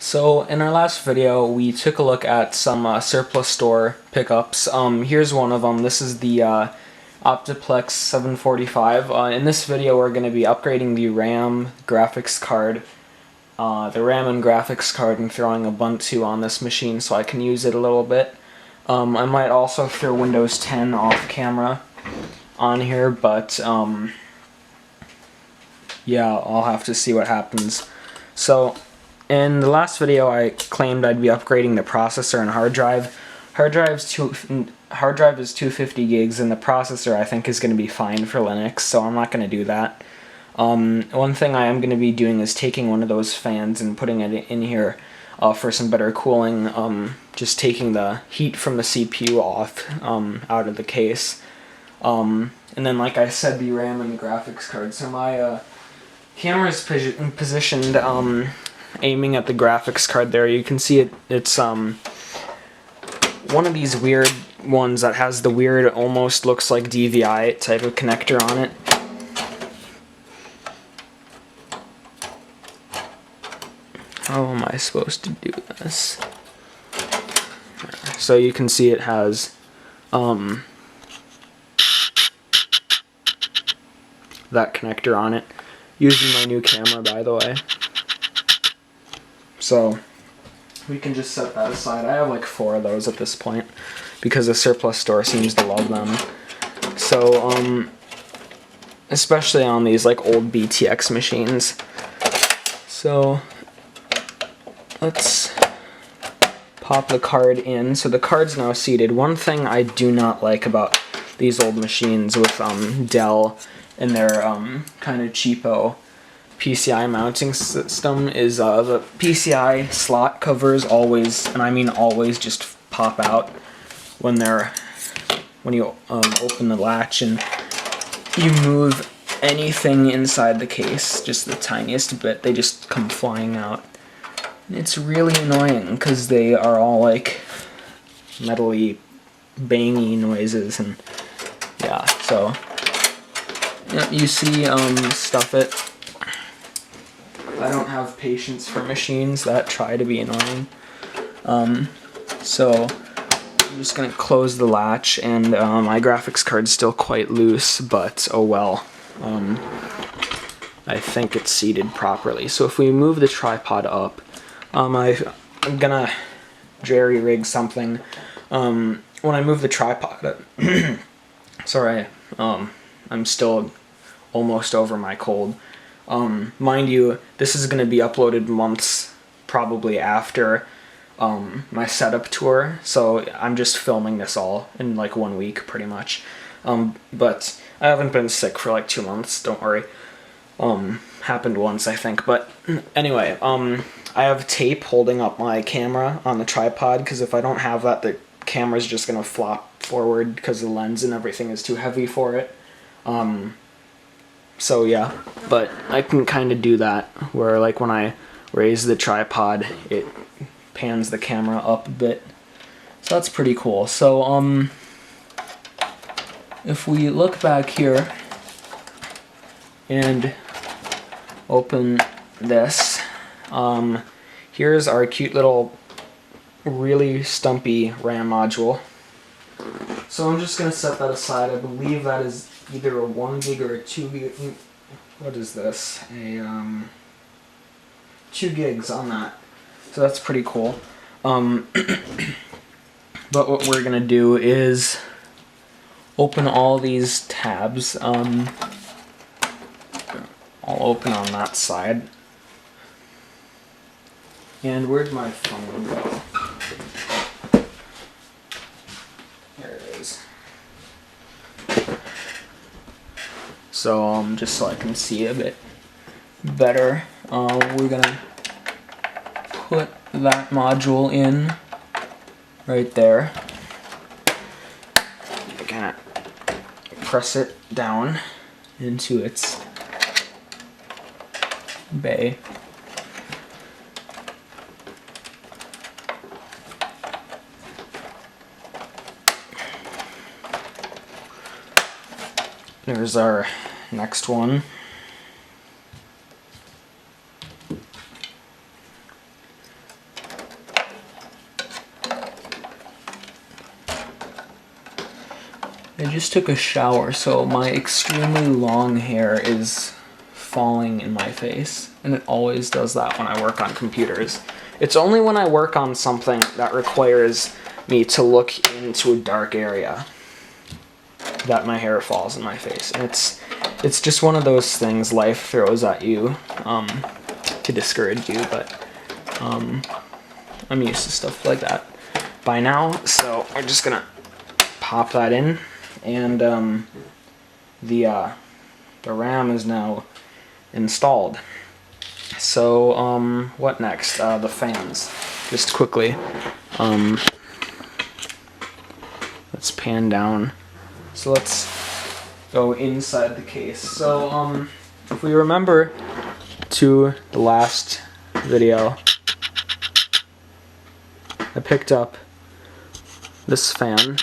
So in our last video, we took a look at some surplus store pickups. Here's one of them. This is the Optiplex 745. In this video, we're going to be upgrading the RAM graphics card, and throwing Ubuntu on this machine so I can use it a little bit. I might also throw Windows 10 off camera on here, but yeah, I'll have to see what happens. So in the last video, I claimed I'd be upgrading the processor and hard drive. Hard drive is 250 gigs, and the processor I think is going to be fine for Linux, so I'm not going to do that. One thing I am going to be doing is taking one of those fans and putting it in here for some better cooling. Just taking the heat from the CPU off out of the case. And then, like I said, the RAM and the graphics card. So my camera is positioned aiming at the graphics card there. You can see it's one of these weird ones that has the weird, almost looks like DVI type of connector on it. How am I supposed to do this? So you can see it has that connector on it. Using my new camera, by the way. So we can just set that aside. I have like 4 of those at this point because the surplus store seems to love them. So especially on these like old BTX machines. So let's pop the card in. So the card's now seated. One thing I do not like about these old machines with Dell and their kind of cheapo PCI mounting system is the PCI slot covers always, and I mean always, just pop out when you open the latch and you move anything inside the case, just the tiniest bit, they just come flying out. And it's really annoying because they are all like metally, bangy noises, and yeah. So yeah, you see, stuff it. I don't have patience for machines that try to be annoying. So I'm just gonna close the latch, and my graphics card's still quite loose, but oh well. I think it's seated properly. So if we move the tripod up, I'm gonna jerry-rig something. When I move the tripod, sorry, I'm still almost over my cold. Mind you, this is going to be uploaded months probably after my setup tour, so I'm just filming this all in like 1 week pretty much. But I haven't been sick for like 2 months, don't worry. Happened once, I think. But anyway, I have tape holding up my camera on the tripod, because if I don't have that, the camera's just going to flop forward because the lens and everything is too heavy for it. So yeah, but I can kind of do that, where like when I raise the tripod, it pans the camera up a bit. So that's pretty cool. So if we look back here and open this, here's our cute little, really stumpy RAM module. So I'm just going to set that aside. I believe that is either a 1 gig or a 2 gig. What is this? 2 gigs on that. So that's pretty cool. But what we're going to do is open all these tabs. I'll open on that side. And where'd my phone go? There it is. So just so I can see a bit better, we're gonna put that module in right there. Kind of press it down into its bay. There's our next one. I just took a shower, so my extremely long hair is falling in my face, and it always does that when I work on computers. It's only when I work on something that requires me to look into a dark area that my hair falls in my face. And it's just one of those things life throws at you to discourage you, but I'm used to stuff like that by now, so we're just gonna pop that in, and the RAM is now installed. So what next? The fans. Just quickly, let's pan down. So let's go inside the case. So if we remember to the last video, I picked up this fan.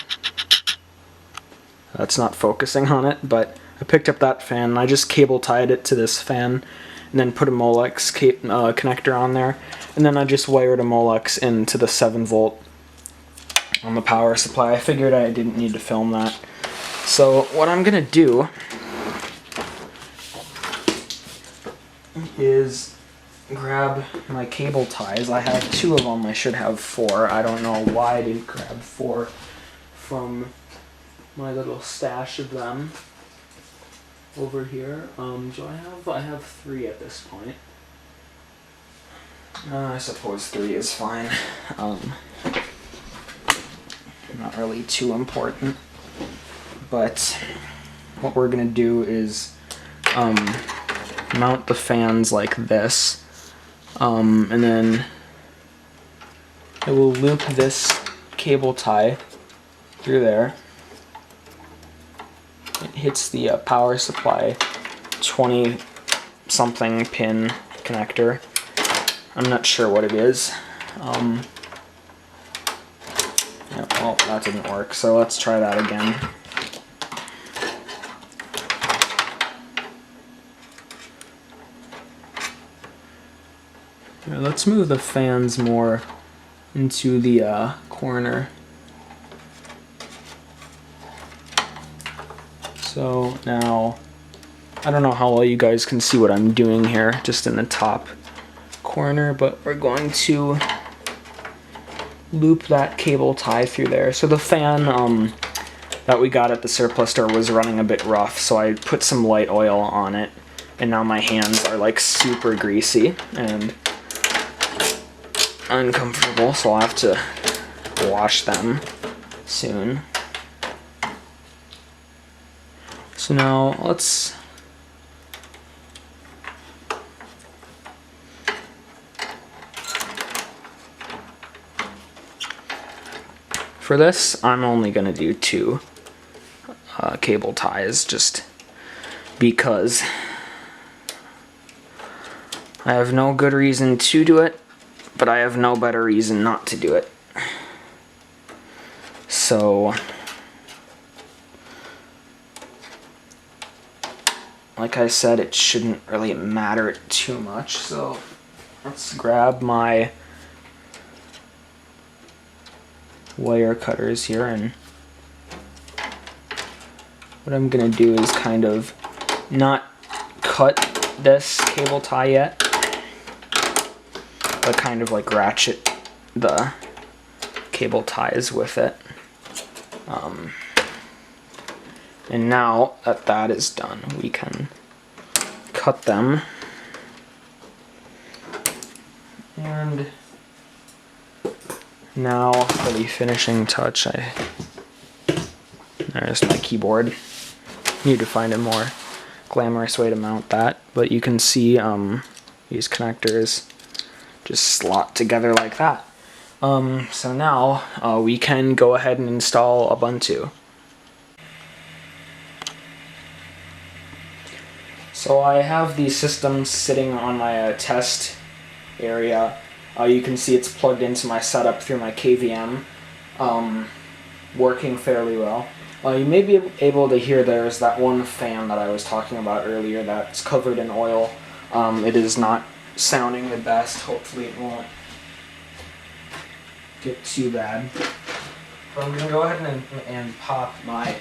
That's not focusing on it, but I picked up that fan and I just cable tied it to this fan, and then put a Molex connector on there, and then I just wired a Molex into the 7-volt on the power supply. I figured I didn't need to film that. So what I'm gonna do is grab my cable ties. I have 2 of them, I should have 4. I don't know why I didn't grab 4 from my little stash of them over here. I have 3 at this point. I suppose 3 is fine. Not really too important. But what we're gonna do is mount the fans like this, and then I will loop this cable tie through there. It hits the power supply 20 something pin connector. I'm not sure what it is. Yeah, well, that didn't work, so let's try that again. Right, let's move the fans more into the corner. So now, I don't know how well you guys can see what I'm doing here, just in the top corner, but we're going to loop that cable tie through there. So the fan that we got at the surplus store was running a bit rough, so I put some light oil on it, and now my hands are like super greasy and uncomfortable, so I'll have to wash them soon. So now let's for this, I'm only gonna do 2 cable ties, just because I have no good reason to do it, but I have no better reason not to do it. So, like I said, it shouldn't really matter too much. So let's grab my wire cutters here, and what I'm gonna do is kind of not cut this cable tie yet, but kind of like ratchet the cable ties with it. And now that that is done, we can cut them. And now for the finishing touch, there's my keyboard. Need to find a more glamorous way to mount that, but you can see these connectors just slot together like that. So now we can go ahead and install Ubuntu. So I have the system sitting on my test area. You can see it's plugged into my setup through my KVM, working fairly well. You may be able to hear there's that one fan that I was talking about earlier that's covered in oil. It is not sounding the best. Hopefully it won't get too bad. But I'm going to go ahead and pop my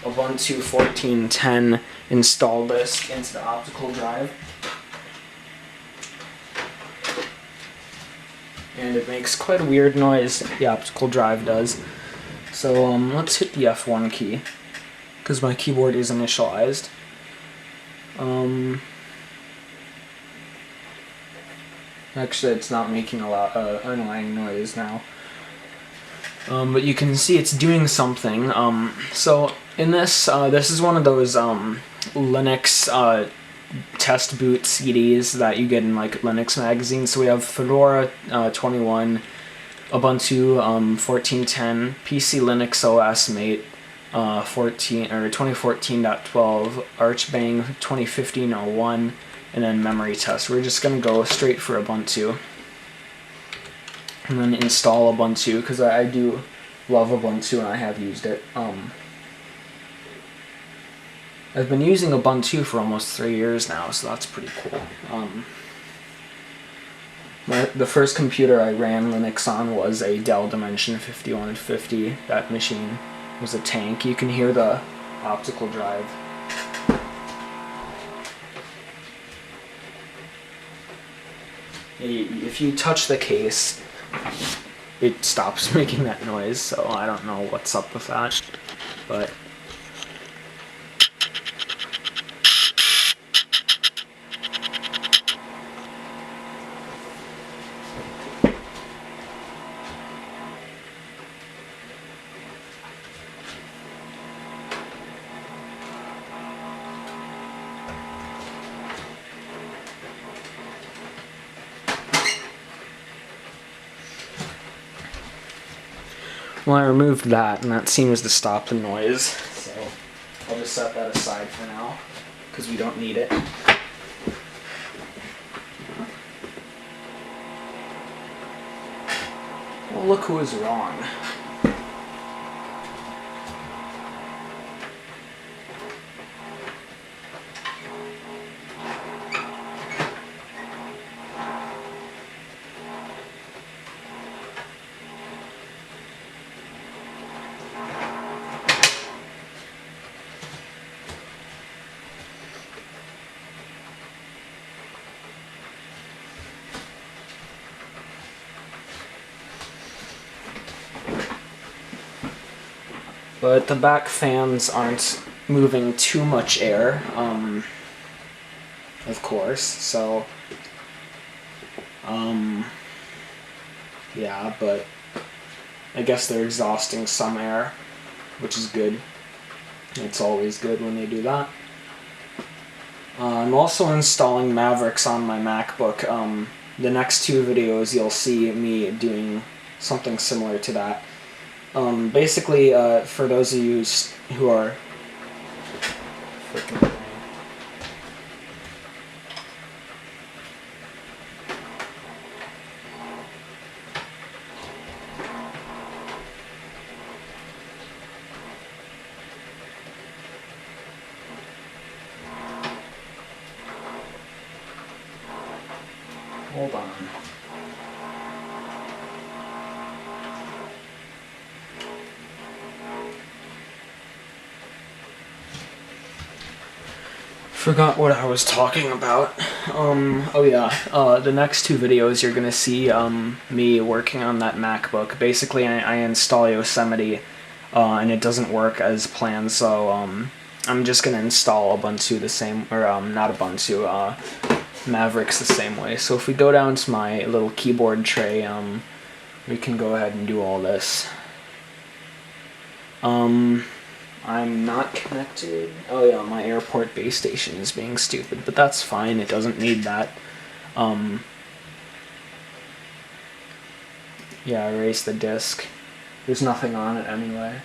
Ubuntu 14.10 install disk into the optical drive. And it makes quite a weird noise, the optical drive does. So let's hit the F1 key, because my keyboard is initialized. Actually, it's not making a lot annoying noise now. But you can see it's doing something. So in this, this is one of those Linux test boot CDs that you get in like Linux magazines. So we have Fedora 21, Ubuntu 14.10, PC Linux OS Mate 2014.12, Archbang 2015.01, and then memory test. We're just gonna go straight for Ubuntu. And then install Ubuntu, because I do love Ubuntu and I have used it. I've been using Ubuntu for almost 3 years now, so that's pretty cool. The first computer I ran Linux on was a Dell Dimension 5150. That machine was a tank. You can hear the optical drive. If you touch the case, it stops making that noise, so I don't know what's up with that, but well, I removed that, and that seems to stop the noise, so I'll just set that aside for now, because we don't need it. Well, look who was wrong. But the back fans aren't moving too much air, of course, so, yeah, but I guess they're exhausting some air, which is good. It's always good when they do that. I'm also installing Mavericks on my MacBook. The next 2 videos you'll see me doing something similar to that. Basically, for those of you who are freaking hold on. Forgot what I was talking about. Oh yeah, the next 2 videos you're gonna see me working on that MacBook. Basically, I install Yosemite, and it doesn't work as planned, so I'm just gonna install Ubuntu the same, or not Ubuntu, Mavericks the same way. So if we go down to my little keyboard tray, we can go ahead and do all this. I'm not connected. Oh yeah, my airport base station is being stupid, but that's fine, it doesn't need that. Yeah, erase the disk. There's nothing on it anyway.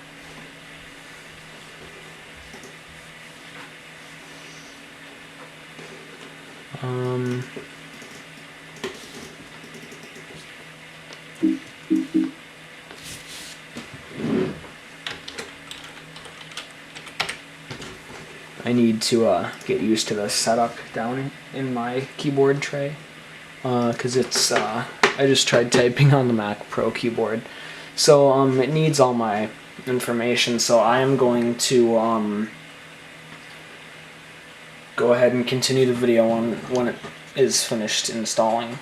I need to get used to the setup down in my keyboard tray, because it's I just tried typing on the Mac Pro keyboard, so it needs all my information, so I am going to go ahead and continue the video when it is finished installing.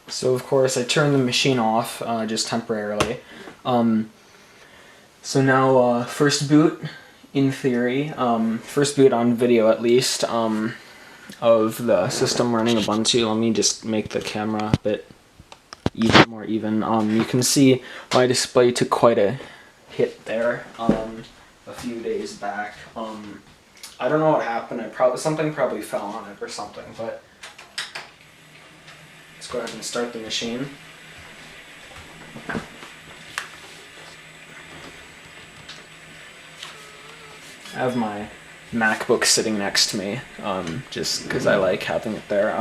So of course I turned the machine off just temporarily. So now first boot, in theory, first boot on video at least, of the system running Ubuntu. Let me just make the camera a bit more even. You can see my display took quite a hit there a few days back. I don't know what happened. Something probably fell on it or something, but let's go ahead and start the machine. I have my MacBook sitting next to me, just because I like having it there.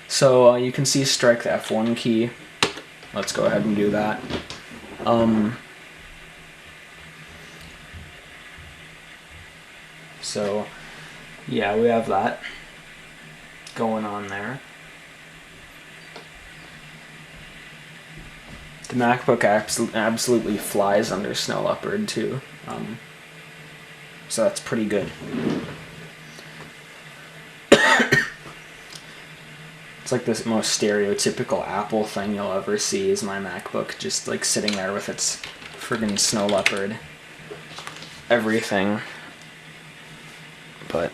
So you can see strike the F1 key. Let's go ahead and do that. So yeah, we have that going on there. The MacBook absolutely flies under Snow Leopard too. So that's pretty good. It's like the most stereotypical Apple thing you'll ever see is my MacBook just like sitting there with its friggin' Snow Leopard everything. But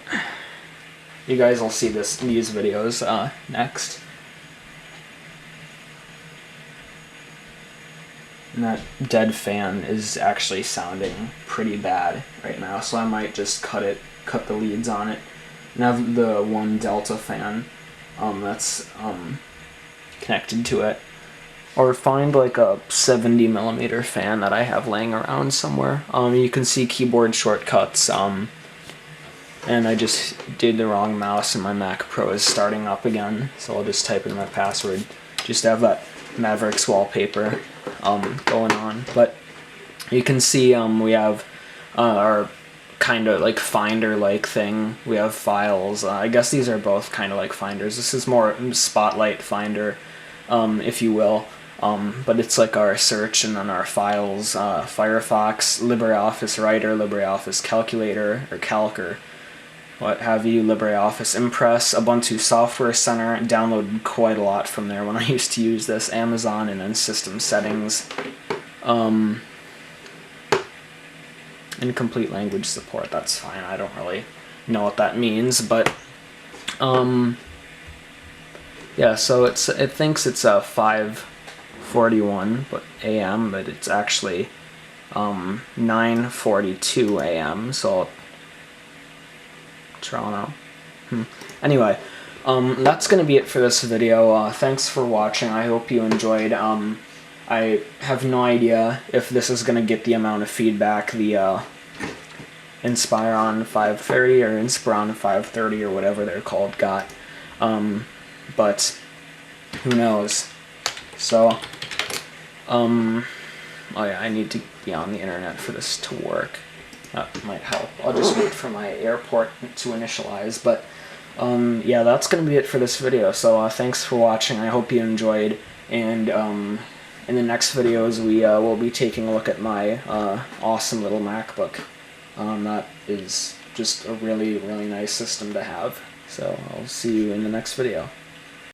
you guys will see these videos next. And that dead fan is actually sounding pretty bad right now, so I might just cut the leads on it. And have the one Delta fan that's connected to it. Or find like a 70mm fan that I have laying around somewhere. You can see keyboard shortcuts, and I just did the wrong mouse and my Mac Pro is starting up again, so I'll just type in my password. Just have that Mavericks wallpaper going on. But you can see we have our kind of like Finder-like thing. We have files. I guess these are both kind of like Finders. This is more Spotlight Finder, if you will. But it's like our search and then our files, Firefox, LibreOffice Writer, LibreOffice Calculator, or Calc, or what have you, LibreOffice Impress, Ubuntu Software Center. Downloaded quite a lot from there when I used to use this. Amazon, and then System Settings. Incomplete language support, that's fine. I don't really know what that means, but yeah, so it thinks it's 5:41 a.m., but it's actually 9:42 a.m. So Toronto. Anyway, that's gonna be it for this video. Thanks for watching. I hope you enjoyed. I have no idea if this is gonna get the amount of feedback the Inspiron 530 or Inspiron 530 or whatever they're called got, but who knows. So oh yeah, I need to be on the internet for this to work. That might help. I'll just wait for my airport to initialize, but yeah, that's gonna be it for this video. So thanks for watching. I hope you enjoyed, and in the next videos we will be taking a look at my awesome little MacBook. That is just a really, really nice system to have. So I'll see you in the next video.